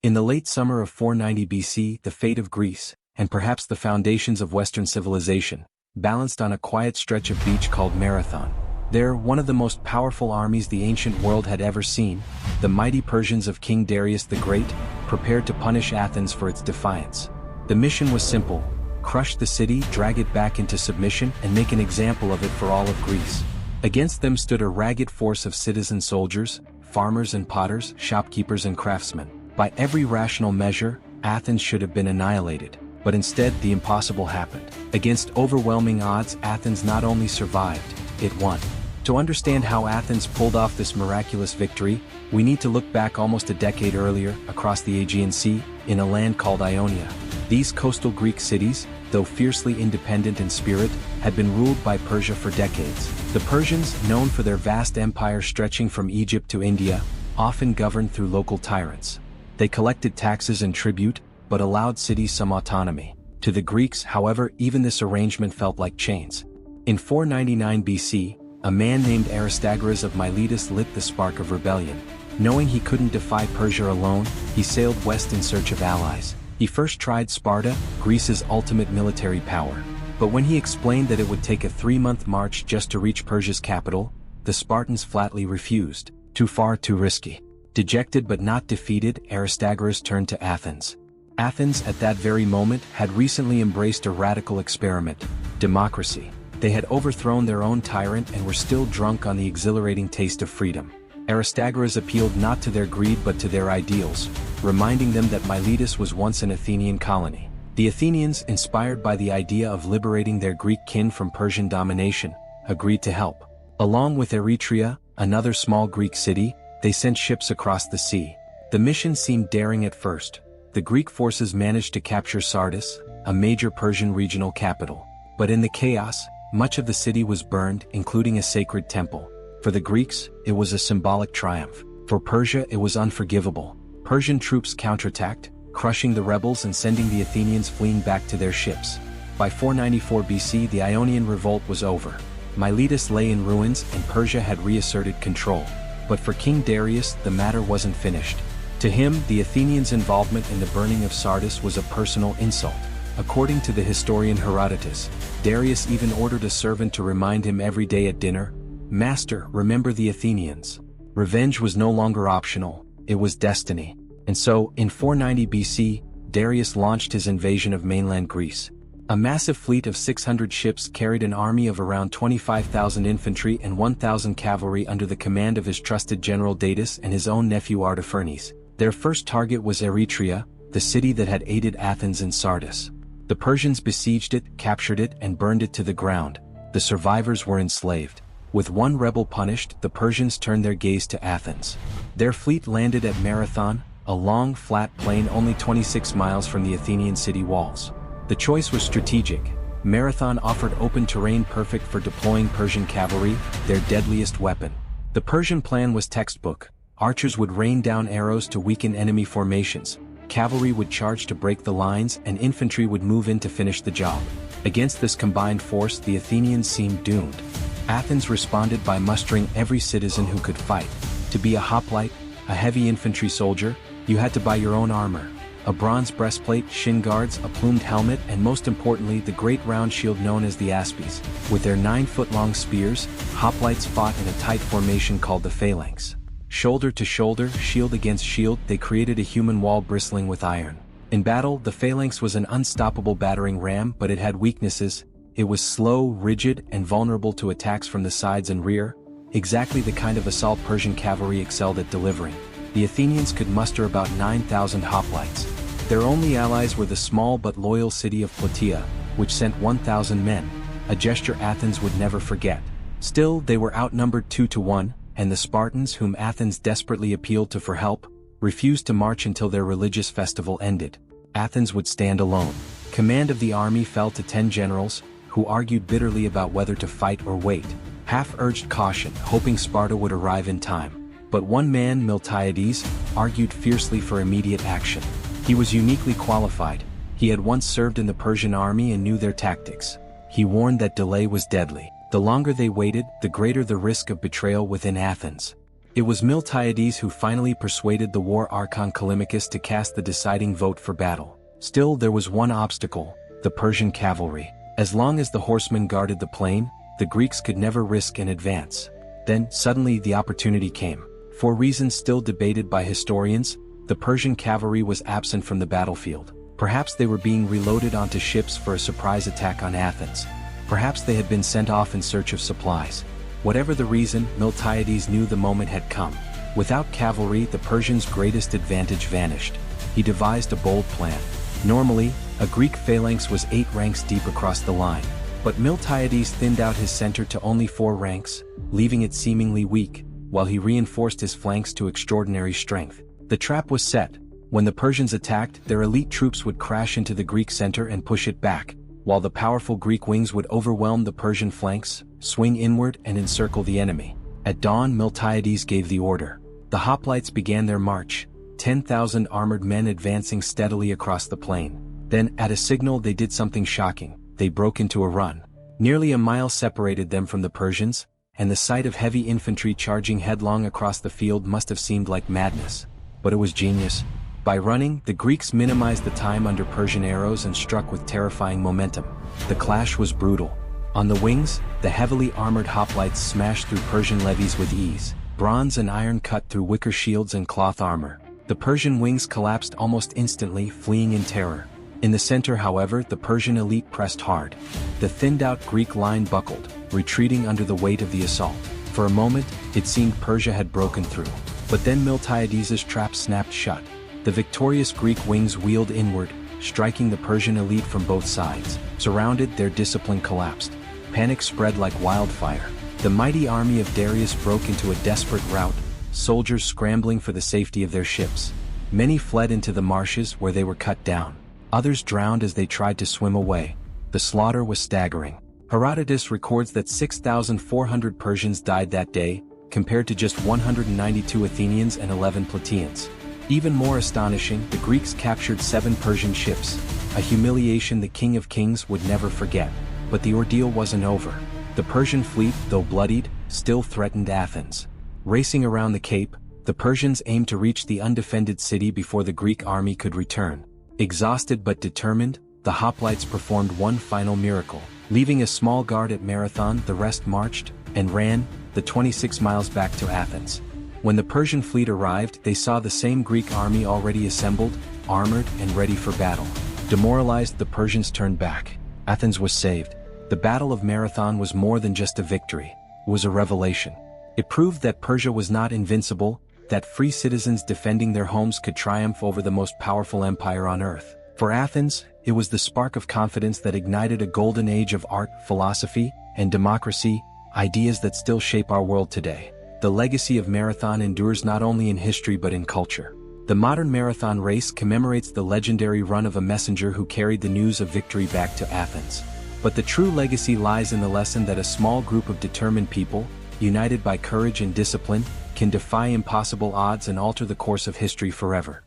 In the late summer of 490 BC, the fate of Greece, and perhaps the foundations of Western civilization, balanced on a quiet stretch of beach called Marathon. There, one of the most powerful armies the ancient world had ever seen, the mighty Persians of King Darius the Great, prepared to punish Athens for its defiance. The mission was simple: crush the city, drag it back into submission, and make an example of it for all of Greece. Against them stood a ragged force of citizen soldiers, farmers and potters, shopkeepers and craftsmen. By every rational measure, Athens should have been annihilated. But instead, the impossible happened. Against overwhelming odds, Athens not only survived, it won. To understand how Athens pulled off this miraculous victory, we need to look back almost a decade earlier, across the Aegean Sea, in a land called Ionia. These coastal Greek cities, though fiercely independent in spirit, had been ruled by Persia for decades. The Persians, known for their vast empire stretching from Egypt to India, often governed through local tyrants. They collected taxes and tribute, but allowed cities some autonomy. To the Greeks, however, even this arrangement felt like chains. In 499 BC, a man named Aristagoras of Miletus lit the spark of rebellion. Knowing he couldn't defy Persia alone, he sailed west in search of allies. He first tried Sparta, Greece's ultimate military power. But when he explained that it would take a 3-month march just to reach Persia's capital, the Spartans flatly refused. Too far, too risky. Dejected but not defeated, Aristagoras turned to Athens. Athens, at that very moment, had recently embraced a radical experiment: democracy. They had overthrown their own tyrant and were still drunk on the exhilarating taste of freedom. Aristagoras appealed not to their greed but to their ideals, reminding them that Miletus was once an Athenian colony. The Athenians, inspired by the idea of liberating their Greek kin from Persian domination, agreed to help. Along with Eretria, another small Greek city, they sent ships across the sea. The mission seemed daring at first. The Greek forces managed to capture Sardis, a major Persian regional capital. But in the chaos, much of the city was burned, including a sacred temple. For the Greeks, it was a symbolic triumph. For Persia, it was unforgivable. Persian troops counterattacked, crushing the rebels and sending the Athenians fleeing back to their ships. By 494 BC, the Ionian revolt was over. Miletus lay in ruins and Persia had reasserted control. But for King Darius, the matter wasn't finished. To him, the Athenians' involvement in the burning of Sardis was a personal insult. According to the historian Herodotus, Darius even ordered a servant to remind him every day at dinner, "Master, remember the Athenians." Revenge was no longer optional, it was destiny. And so, in 490 BC, Darius launched his invasion of mainland Greece. A massive fleet of 600 ships carried an army of around 25,000 infantry and 1,000 cavalry under the command of his trusted general Datis and his own nephew Artaphernes. Their first target was Eretria, the city that had aided Athens in Sardis. The Persians besieged it, captured it, and burned it to the ground. The survivors were enslaved. With one rebel punished, the Persians turned their gaze to Athens. Their fleet landed at Marathon, a long, flat plain only 26 miles from the Athenian city walls. The choice was strategic. Marathon offered open terrain perfect for deploying Persian cavalry, their deadliest weapon. The Persian plan was textbook. Archers would rain down arrows to weaken enemy formations. Cavalry would charge to break the lines, and infantry would move in to finish the job. Against this combined force, the Athenians seemed doomed. Athens responded by mustering every citizen who could fight. To be a hoplite, a heavy infantry soldier, you had to buy your own armor. A bronze breastplate, shin guards, a plumed helmet, and most importantly, the great round shield known as the aspes. With their 9-foot-long spears, hoplites fought in a tight formation called the phalanx. Shoulder to shoulder, shield against shield, they created a human wall bristling with iron. In battle, the phalanx was an unstoppable battering ram, but it had weaknesses. It was slow, rigid, and vulnerable to attacks from the sides and rear, exactly the kind of assault Persian cavalry excelled at delivering. The Athenians could muster about 9,000 hoplites. Their only allies were the small but loyal city of Plataea, which sent 1,000 men, a gesture Athens would never forget. Still, they were outnumbered 2-1, and the Spartans, whom Athens desperately appealed to for help, refused to march until their religious festival ended. Athens would stand alone. Command of the army fell to 10 generals, who argued bitterly about whether to fight or wait. Half urged caution, hoping Sparta would arrive in time. But one man, Miltiades, argued fiercely for immediate action. He was uniquely qualified. He had once served in the Persian army and knew their tactics. He warned that delay was deadly. The longer they waited, the greater the risk of betrayal within Athens. It was Miltiades who finally persuaded the war archon Callimachus to cast the deciding vote for battle. Still, there was one obstacle: the Persian cavalry. As long as the horsemen guarded the plain, the Greeks could never risk an advance. Then, suddenly the opportunity came. For reasons still debated by historians, the Persian cavalry was absent from the battlefield. Perhaps they were being reloaded onto ships for a surprise attack on Athens. Perhaps they had been sent off in search of supplies. Whatever the reason, Miltiades knew the moment had come. Without cavalry, the Persians' greatest advantage vanished. He devised a bold plan. Normally, a Greek phalanx was 8 ranks deep across the line. But Miltiades thinned out his center to only 4 ranks, leaving it seemingly weak, while he reinforced his flanks to extraordinary strength. The trap was set. When the Persians attacked, their elite troops would crash into the Greek center and push it back, while the powerful Greek wings would overwhelm the Persian flanks, swing inward and encircle the enemy. At dawn, Miltiades gave the order. The hoplites began their march, 10,000 armored men advancing steadily across the plain. Then, at a signal, they did something shocking. They broke into a run. Nearly a mile separated them from the Persians, and the sight of heavy infantry charging headlong across the field must have seemed like madness. But it was genius. By running, the Greeks minimized the time under Persian arrows and struck with terrifying momentum. The clash was brutal. On the wings, the heavily armored hoplites smashed through Persian levies with ease. Bronze and iron cut through wicker shields and cloth armor. The Persian wings collapsed almost instantly, fleeing in terror. In the center, however, the Persian elite pressed hard. The thinned-out Greek line buckled, retreating under the weight of the assault. For a moment, it seemed Persia had broken through. But then Miltiades' trap snapped shut. The victorious Greek wings wheeled inward, striking the Persian elite from both sides. Surrounded, their discipline collapsed. Panic spread like wildfire. The mighty army of Darius broke into a desperate rout, soldiers scrambling for the safety of their ships. Many fled into the marshes where they were cut down. Others drowned as they tried to swim away. The slaughter was staggering. Herodotus records that 6,400 Persians died that day, compared to just 192 Athenians and 11 Plataeans. Even more astonishing, the Greeks captured 7 Persian ships, a humiliation the King of Kings would never forget. But the ordeal wasn't over. The Persian fleet, though bloodied, still threatened Athens. Racing around the Cape, the Persians aimed to reach the undefended city before the Greek army could return. Exhausted but determined, the hoplites performed one final miracle. Leaving a small guard at Marathon, the rest marched and ran the 26 miles back to Athens. When the Persian fleet arrived, they saw the same Greek army already assembled, armored, and ready for battle. Demoralized, the Persians turned back. Athens was saved. The Battle of Marathon was more than just a victory. It was a revelation. It proved that Persia was not invincible, that free citizens defending their homes could triumph over the most powerful empire on earth. For Athens, it was the spark of confidence that ignited a golden age of art, philosophy, and democracy, ideas that still shape our world today. The legacy of Marathon endures not only in history but in culture. The modern marathon race commemorates the legendary run of a messenger who carried the news of victory back to Athens. But the true legacy lies in the lesson that a small group of determined people, united by courage and discipline, can defy impossible odds and alter the course of history forever.